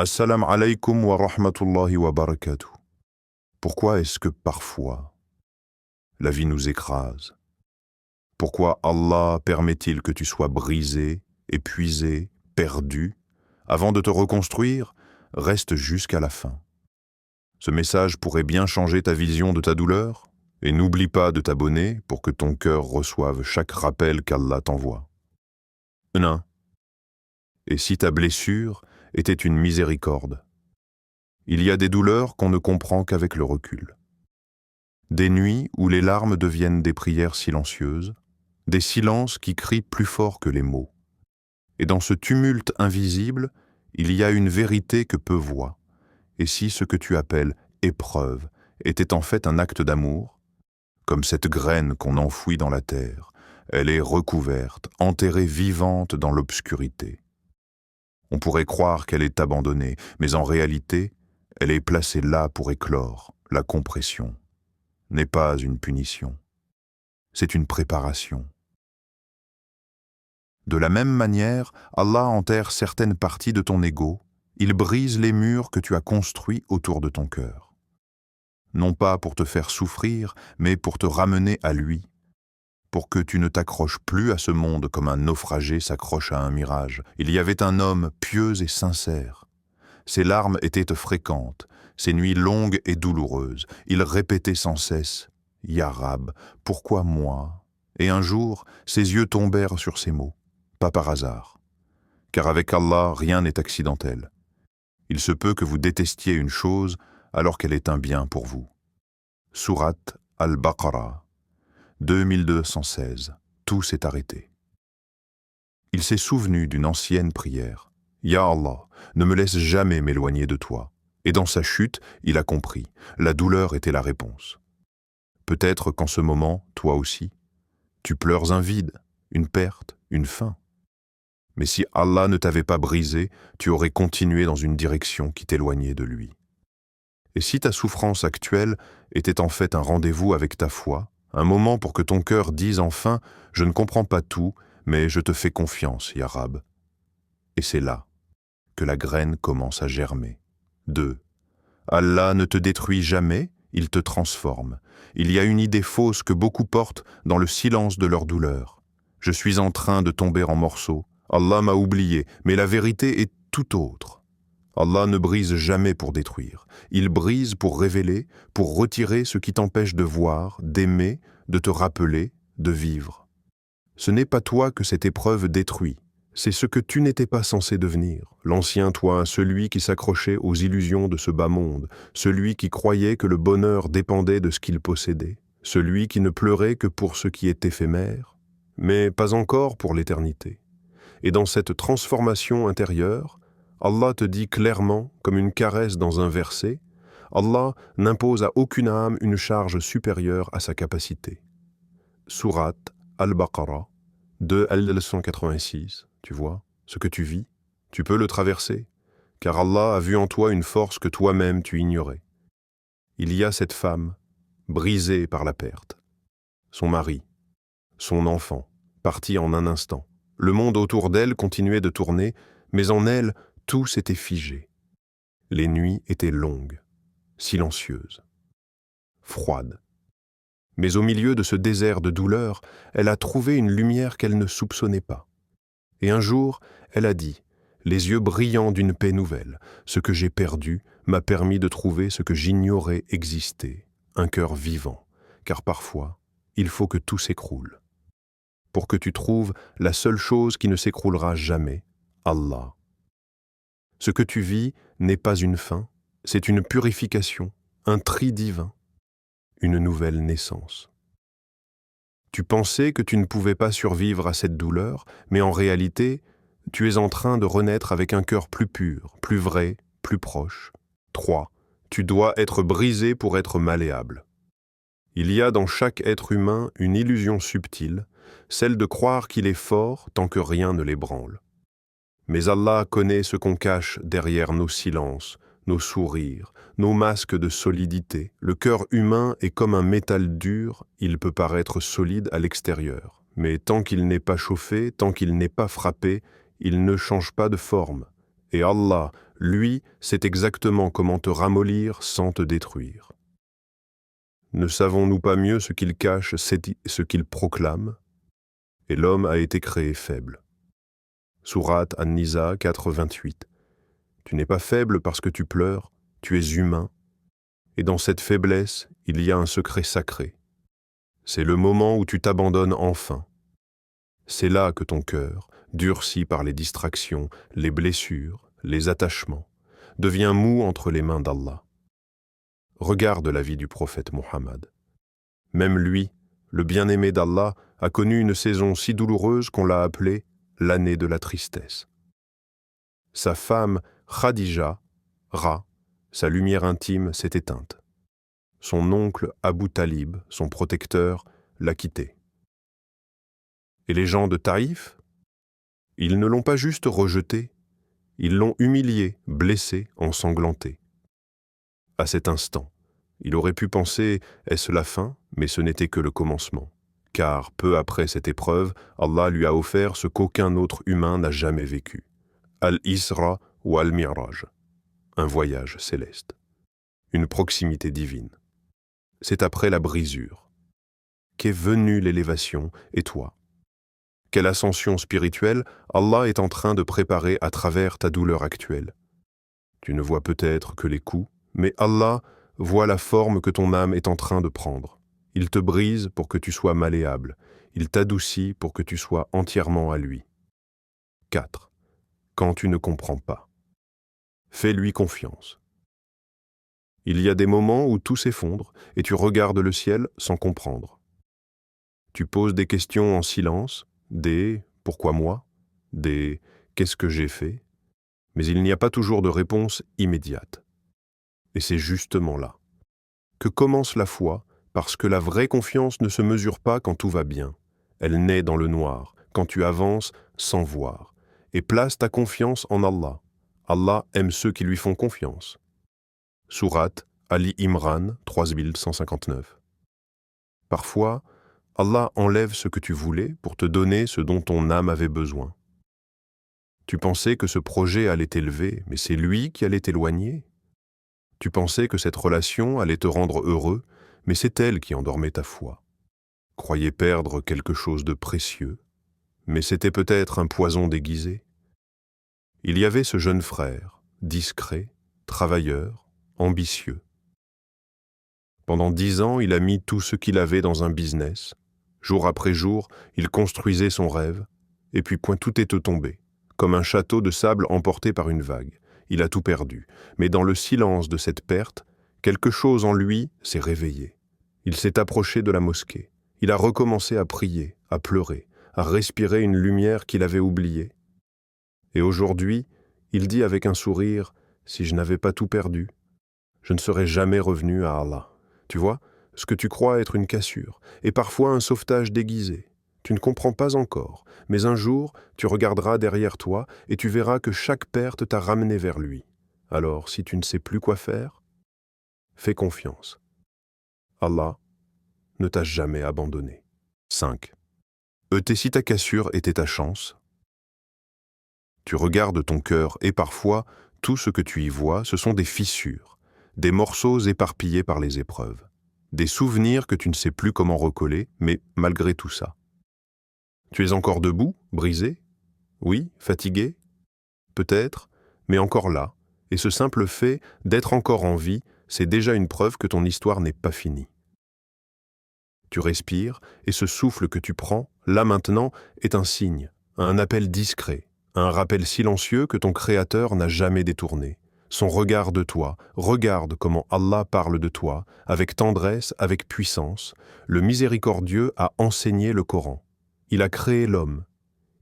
Assalamu alaikum wa rahmatullahi wa barakatuh. Pourquoi est-ce que parfois la vie nous écrase? Pourquoi Allah permet-il que tu sois brisé, épuisé, perdu? Avant de te reconstruire, reste jusqu'à la fin. Ce message pourrait bien changer ta vision de ta douleur, et n'oublie pas de t'abonner pour que ton cœur reçoive chaque rappel qu'Allah t'envoie. 1. Et si ta blessure était une miséricorde? Il y a des douleurs qu'on ne comprend qu'avec le recul. Des nuits où les larmes deviennent des prières silencieuses, des silences qui crient plus fort que les mots. Et dans ce tumulte invisible, il y a une vérité que peu voient. Et si ce que tu appelles épreuve était en fait un acte d'amour, comme cette graine qu'on enfouit dans la terre, elle est recouverte, enterrée vivante dans l'obscurité. On pourrait croire qu'elle est abandonnée, mais en réalité, elle est placée là pour éclore. La compression n'est pas une punition, c'est une préparation. De la même manière, Allah enterre certaines parties de ton ego, il brise les murs que tu as construits autour de ton cœur. Non pas pour te faire souffrir, mais pour te ramener à lui, pour que tu ne t'accroches plus à ce monde comme un naufragé s'accroche à un mirage. Il y avait un homme pieux et sincère. Ses larmes étaient fréquentes, ses nuits longues et douloureuses. Il répétait sans cesse « Ya Rab, pourquoi moi ?» Et un jour, ses yeux tombèrent sur ces mots, pas par hasard. Car avec Allah, rien n'est accidentel. Il se peut que vous détestiez une chose alors qu'elle est un bien pour vous. Sourate Al-Baqarah, 2216. Tout s'est arrêté. Il s'est souvenu d'une ancienne prière. « Ya Allah, ne me laisse jamais m'éloigner de toi. » Et dans sa chute, il a compris. La douleur était la réponse. Peut-être qu'en ce moment, toi aussi, tu pleures un vide, une perte, une fin. Mais si Allah ne t'avait pas brisé, tu aurais continué dans une direction qui t'éloignait de lui. Et si ta souffrance actuelle était en fait un rendez-vous avec ta foi, un moment pour que ton cœur dise enfin « Je ne comprends pas tout, mais je te fais confiance, Ya Rab ». Et c'est là que la graine commence à germer. 2. Allah ne te détruit jamais, il te transforme. Il y a une idée fausse que beaucoup portent dans le silence de leur douleur. Je suis en train de tomber en morceaux. Allah m'a oublié, mais la vérité est tout autre. Allah ne brise jamais pour détruire. Il brise pour révéler, pour retirer ce qui t'empêche de voir, d'aimer, de te rappeler, de vivre. Ce n'est pas toi que cette épreuve détruit. C'est ce que tu n'étais pas censé devenir. L'ancien toi, celui qui s'accrochait aux illusions de ce bas monde, celui qui croyait que le bonheur dépendait de ce qu'il possédait, celui qui ne pleurait que pour ce qui est éphémère, mais pas encore pour l'éternité. Et dans cette transformation intérieure, Allah te dit clairement, comme une caresse dans un verset, Allah n'impose à aucune âme une charge supérieure à sa capacité. Sourate Al-Baqarah, 2 tu vois, ce que tu vis, tu peux le traverser, car Allah a vu en toi une force que toi-même tu ignorais. Il y a cette femme, brisée par la perte, son mari, son enfant, parti en un instant. Le monde autour d'elle continuait de tourner, mais en elle, tout s'était figé. Les nuits étaient longues, silencieuses, froides. Mais au milieu de ce désert de douleur, elle a trouvé une lumière qu'elle ne soupçonnait pas. Et un jour, elle a dit, les yeux brillants d'une paix nouvelle, ce que j'ai perdu m'a permis de trouver ce que j'ignorais exister, un cœur vivant, car parfois, il faut que tout s'écroule. Pour que tu trouves la seule chose qui ne s'écroulera jamais, Allah. Ce que tu vis n'est pas une fin, c'est une purification, un tri divin, une nouvelle naissance. Tu pensais que tu ne pouvais pas survivre à cette douleur, mais en réalité, tu es en train de renaître avec un cœur plus pur, plus vrai, plus proche. 3. Tu dois être brisé pour être malléable. Il y a dans chaque être humain une illusion subtile, celle de croire qu'il est fort tant que rien ne l'ébranle. Mais Allah connaît ce qu'on cache derrière nos silences, nos sourires, nos masques de solidité. Le cœur humain est comme un métal dur, il peut paraître solide à l'extérieur. Mais tant qu'il n'est pas chauffé, tant qu'il n'est pas frappé, il ne change pas de forme. Et Allah, Lui sait exactement comment te ramollir sans te détruire. Ne savons-nous pas mieux ce qu'il cache, ce qu'il proclame? Et l'homme a été créé faible. Sourate An-Nisa 4:28. Tu n'es pas faible parce que tu pleures, tu es humain. Et dans cette faiblesse, il y a un secret sacré. C'est le moment où tu t'abandonnes enfin. C'est là que ton cœur, durci par les distractions, les blessures, les attachements, devient mou entre les mains d'Allah. Regarde la vie du prophète Mohammed. Même lui, le bien-aimé d'Allah, a connu une saison si douloureuse qu'on l'a appelée l'année de la tristesse. Sa femme, Khadija, sa lumière intime s'est éteinte. Son oncle Abu Talib, son protecteur, l'a quitté. Et les gens de Taïf? Ils ne l'ont pas juste rejeté, ils l'ont humilié, blessé, ensanglanté. À cet instant, il aurait pu penser « est-ce la fin ?» mais ce n'était que le commencement. Car peu après cette épreuve, Allah lui a offert ce qu'aucun autre humain n'a jamais vécu. Al-Isra ou Al-Mi'raj, un voyage céleste, une proximité divine. C'est après la brisure qu'est venue l'élévation, et toi? Quelle ascension spirituelle Allah est en train de préparer à travers ta douleur actuelle? Tu ne vois peut-être que les coups, mais Allah voit la forme que ton âme est en train de prendre. Il te brise pour que tu sois malléable. Il t'adoucit pour que tu sois entièrement à lui. 4. Quand tu ne comprends pas. Fais-lui confiance. Il y a des moments où tout s'effondre et tu regardes le ciel sans comprendre. Tu poses des questions en silence, des « pourquoi moi ?» des « qu'est-ce que j'ai fait ?» mais il n'y a pas toujours de réponse immédiate. Et c'est justement là que commence la foi, parce que la vraie confiance ne se mesure pas quand tout va bien. Elle naît dans le noir, quand tu avances sans voir. Et place ta confiance en Allah. Allah aime ceux qui lui font confiance. Sourate Ali Imran 3159. Parfois, Allah enlève ce que tu voulais pour te donner ce dont ton âme avait besoin. Tu pensais que ce projet allait t'élever, mais c'est lui qui allait t'éloigner. Tu pensais que cette relation allait te rendre heureux, mais c'est elle qui endormait ta foi. Croyais perdre quelque chose de précieux, mais c'était peut-être un poison déguisé. Il y avait ce jeune frère, discret, travailleur, ambitieux. Pendant 10 ans, il a mis tout ce qu'il avait dans un business. Jour après jour, il construisait son rêve, et puis point tout est tombé, comme un château de sable emporté par une vague. Il a tout perdu, mais dans le silence de cette perte, quelque chose en lui s'est réveillé. Il s'est approché de la mosquée. Il a recommencé à prier, à pleurer, à respirer une lumière qu'il avait oubliée. Et aujourd'hui, il dit avec un sourire, « Si je n'avais pas tout perdu, je ne serais jamais revenu à Allah. » Tu vois, ce que tu crois être une cassure, et parfois un sauvetage déguisé. Tu ne comprends pas encore, mais un jour, tu regarderas derrière toi et tu verras que chaque perte t'a ramené vers lui. Alors, si tu ne sais plus quoi faire, fais confiance. Allah ne t'a jamais abandonné. 5. Si ta cassure était ta chance. Tu regardes ton cœur et parfois, tout ce que tu y vois, ce sont des fissures, des morceaux éparpillés par les épreuves, des souvenirs que tu ne sais plus comment recoller, mais malgré tout ça. Tu es encore debout, brisé? Oui, fatigué? Peut-être, mais encore là, et ce simple fait d'être encore en vie, c'est déjà une preuve que ton histoire n'est pas finie. Tu respires, et ce souffle que tu prends, là maintenant, est un signe, un appel discret, un rappel silencieux que ton Créateur n'a jamais détourné. Son regard de toi, regarde comment Allah parle de toi, avec tendresse, avec puissance. Le miséricordieux a enseigné le Coran. Il a créé l'homme.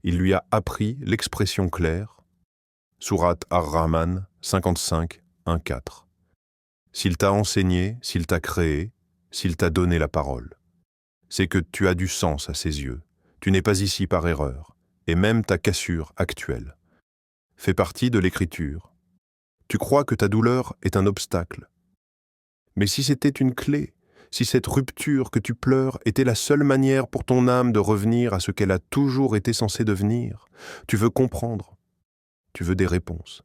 Il lui a appris l'expression claire. Sourate Ar-Rahman 55, 1-4. S'il t'a enseigné, s'il t'a créé, s'il t'a donné la parole, c'est que tu as du sens à ses yeux. Tu n'es pas ici par erreur, et même ta cassure actuelle fait partie de l'écriture. Tu crois que ta douleur est un obstacle. Mais si c'était une clé, si cette rupture que tu pleures était la seule manière pour ton âme de revenir à ce qu'elle a toujours été censée devenir, tu veux comprendre, tu veux des réponses.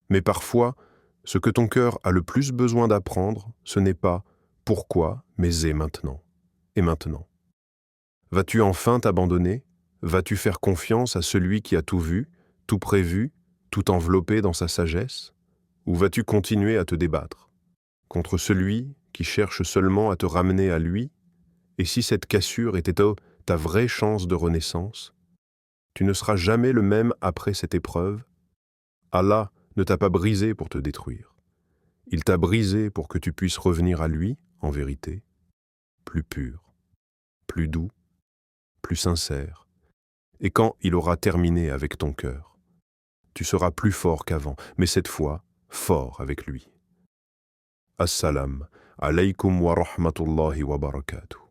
Mais parfois, ce que ton cœur a le plus besoin d'apprendre, ce n'est pas « pourquoi », mais « et maintenant ». Et maintenant. Vas-tu enfin t'abandonner? Vas-tu faire confiance à celui qui a tout vu, tout prévu, tout enveloppé dans sa sagesse? Ou vas-tu continuer à te débattre contre celui qui cherche seulement à te ramener à lui? Et si cette cassure était ta vraie chance de renaissance? Tu ne seras jamais le même après cette épreuve. Allah ne t'a pas brisé pour te détruire. Il t'a brisé pour que tu puisses revenir à lui, en vérité, plus pur, plus doux, plus sincère. Et quand il aura terminé avec ton cœur, tu seras plus fort qu'avant, mais cette fois, fort avec lui. Assalam alaykum wa rahmatullahi wa barakatuh.